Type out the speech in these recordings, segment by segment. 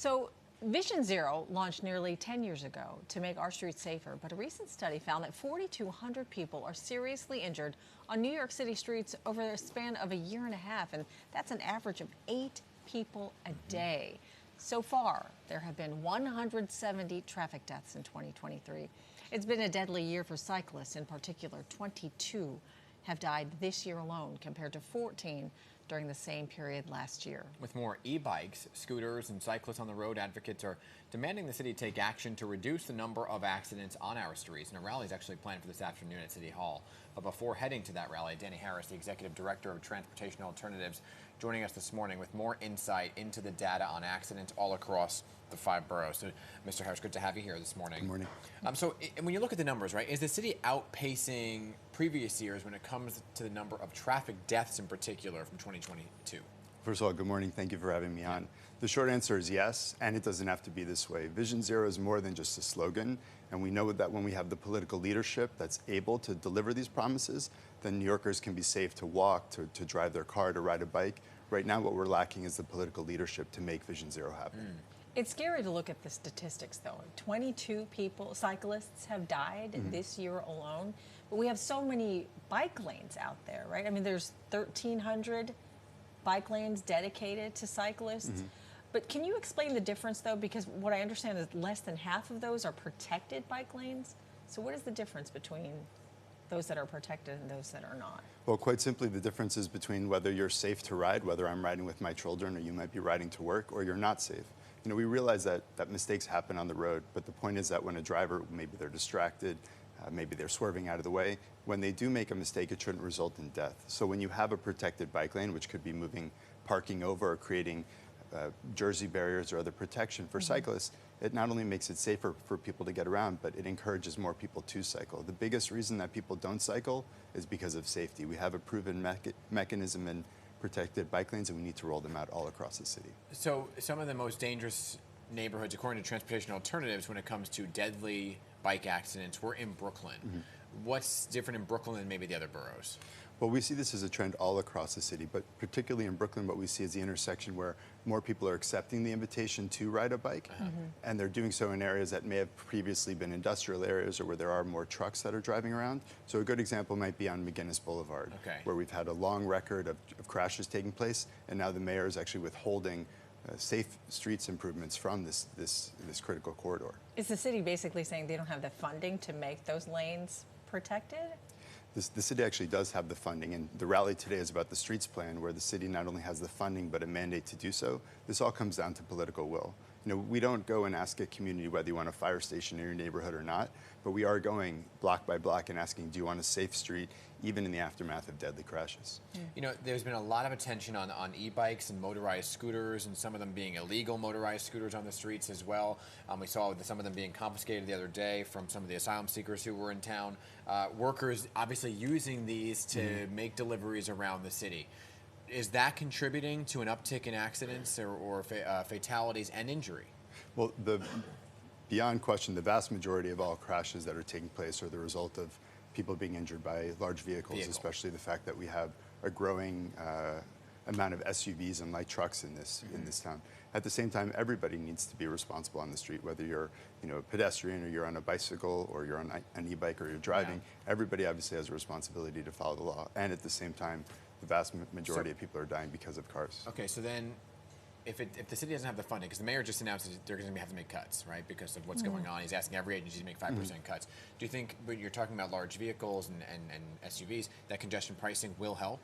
So Vision Zero launched nearly 10 years ago to make our streets safer, but a recent study found that 4,200 people are seriously injured on New York City streets over a span of a year and a half, and that's an average of 8 people a day. So far, there have been 170 traffic deaths in 2023. It's been a deadly year for cyclists in particular. 22 have died this year alone compared to 14 during the same period last year. With more e-bikes, scooters, and cyclists on the road, advocates are demanding the city take action to reduce the number of accidents on our streets. And a rally is actually planned for this afternoon at City Hall. But before heading to that rally, Danny Harris, the Executive Director of Transportation Alternatives, joining us this morning with more insight into the data on accidents all across the 5 boroughs. So, Mr. Harris, good to have you here this morning. Good morning. When you look at the numbers, right, is the city outpacing previous years when it comes to the number of traffic deaths in particular from 2022? First of all, good morning. Thank you for having me on. The short answer is yes, and it doesn't have to be this way. Vision Zero is more than just a slogan, and we know that when we have the political leadership that's able to deliver these promises, then New Yorkers can be safe to walk, to drive their car, to ride a bike. Right now, what we're lacking is the political leadership to make Vision Zero happen. It's scary to look at the statistics, though. 22 cyclists have died this year alone, but we have so many bike lanes out there, right? I mean, there's 1,300 bike lanes dedicated to cyclists. But can you explain the difference, though? Because what I understand is less than half of those are protected bike lanes. So what is the difference between those that are protected and those that are not? Well, quite simply, the difference is between whether you're safe to ride, whether I'm riding with my children or you might be riding to work, or you're not safe. You know, we realize that mistakes happen on the road, but the point is that when a driver, maybe they're distracted, maybe they're swerving out of the way, when they do make a mistake, it shouldn't result in death. So when you have a protected bike lane, which could be moving, parking over, or creating jersey barriers or other protection for cyclists, it not only makes it safer for people to get around, but it encourages more people to cycle. The biggest reason that people don't cycle is because of safety. We have a proven mechanism in protected bike lanes, and we need to roll them out all across the city. So some of the most dangerous neighborhoods, according to Transportation Alternatives, when it comes to deadly bike accidents, were in Brooklyn. What's different in Brooklyn than maybe the other boroughs? Well, we see this as a trend all across the city, but particularly in Brooklyn, what we see is the intersection where more people are accepting the invitation to ride a bike, and they're doing so in areas that may have previously been industrial areas or where there are more trucks that are driving around. So a good example might be on McGinnis Boulevard, where we've had a long record of crashes taking place, and now the mayor is actually withholding safe streets improvements from this critical corridor. Is the city basically saying they don't have the funding to make those lanes protected? The city actually does have the funding, and the rally today is about the streets plan, where the city not only has the funding but a mandate to do so. This all comes down to political will. You know, we don't go and ask a community whether you want a fire station in your neighborhood or not, but we are going block by block and asking, do you want a safe street, even in the aftermath of deadly crashes? You know, there's been a lot of attention on e-bikes and motorized scooters, and some of them being illegal motorized scooters on the streets as well. We saw some of them being confiscated the other day from some of the asylum seekers who were in town. Workers obviously using these to make deliveries around the city. Is that contributing to an uptick in accidents or fatalities and injury? Well, beyond question, the vast majority of all crashes that are taking place are the result of people being injured by large vehicles, especially the fact that we have a growing amount of SUVs and light trucks in this town. At the same time, everybody needs to be responsible on the street, whether you're a pedestrian or you're on a bicycle or you're on an e-bike or you're driving. Everybody obviously has a responsibility to follow the law, and at the same time, the vast majority of people are dying because of cars. Okay, so then if the city doesn't have the funding, because the mayor just announced that they're going to have to make cuts, right, because of what's going on. He's asking every agency to make 5% cuts. Do you think, when you're talking about large vehicles and SUVs, that congestion pricing will help?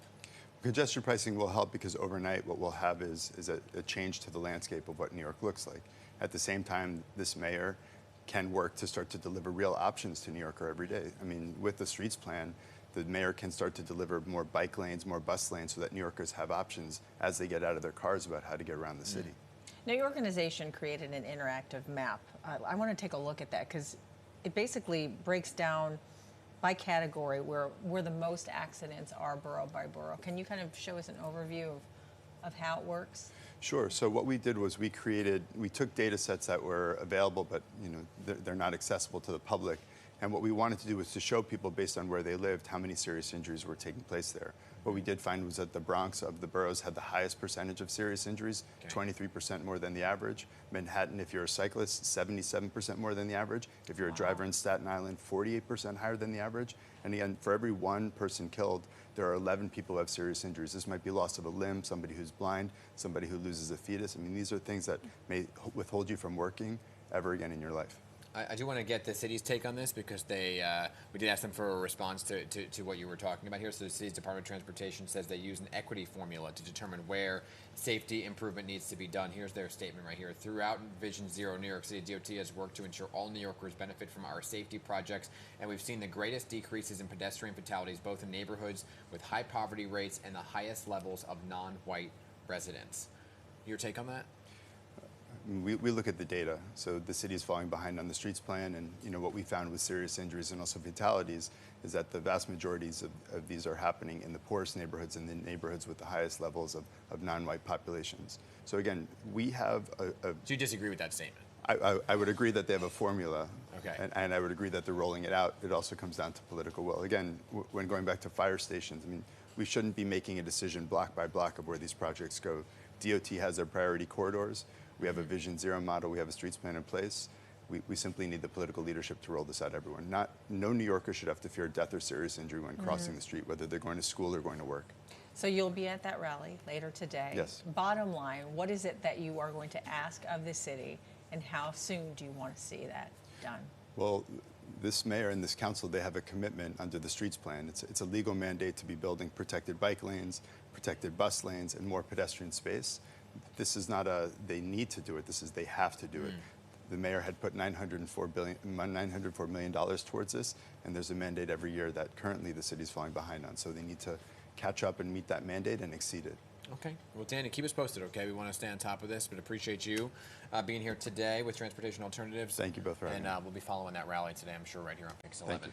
Congestion pricing will help because overnight what we'll have is a change to the landscape of what New York looks like. At the same time, this mayor can work to start to deliver real options to New Yorker every day. I mean, with the streets plan, the mayor can start to deliver more bike lanes, more bus lanes, so that New Yorkers have options as they get out of their cars about how to get around the city. Now, your organization created an interactive map. I want to take a look at that because it basically breaks down by category where the most accidents are borough by borough. Can you kind of show us an overview of how it works? Sure. So what we did was we took data sets that were available, but they're not accessible to the public, And what we wanted to do was to show people, based on where they lived, how many serious injuries were taking place there. What we did find was that the Bronx of the boroughs had the highest percentage of serious injuries, 23% more than the average. Manhattan, if you're a cyclist, 77% more than the average. If you're a driver in Staten Island, 48% higher than the average. And again, for every one person killed, there are 11 people who have serious injuries. This might be loss of a limb, somebody who's blind, somebody who loses a fetus. I mean, these are things that may withhold you from working ever again in your life. I do want to get the city's take on this because we did ask them for a response to what you were talking about here. So the city's Department of Transportation says they use an equity formula to determine where safety improvement needs to be done. Here's their statement right here. Throughout Vision Zero, New York City DOT has worked to ensure all New Yorkers benefit from our safety projects, and we've seen the greatest decreases in pedestrian fatalities both in neighborhoods with high poverty rates and the highest levels of non-white residents. Your take on that? We look at the data. So the city is falling behind on the streets plan, and what we found with serious injuries and also fatalities is that the vast majorities of these are happening in the poorest neighborhoods and the neighborhoods with the highest levels of non-white populations. So again, we have So you disagree with that statement? I would agree that they have a formula, okay. and I would agree that they're rolling it out. It also comes down to political will. Again, when going back to fire stations, I mean, we shouldn't be making a decision block by block of where these projects go. DOT has their priority corridors. We have a Vision Zero model. We have a streets plan in place. We simply need the political leadership to roll this out, everyone. No New Yorker should have to fear death or serious injury when crossing the street, whether they're going to school or going to work. So you'll be at that rally later today. Yes. Bottom line, what is it that you are going to ask of the city, and how soon do you want to see that done? Well, this mayor and this council, they have a commitment under the streets plan. It's a legal mandate to be building protected bike lanes, protected bus lanes, and more pedestrian space. This is not they need to do it. This is they have to do it. The mayor had put $904 million towards this, and there's a mandate every year that currently the city's falling behind on. So they need to catch up and meet that mandate and exceed it. Okay. Well, Danny, keep us posted, okay? We want to stay on top of this, but appreciate you being here today with Transportation Alternatives. Thank you both for having me. And we'll be following that rally today, I'm sure, right here on Pix 11. Thank you.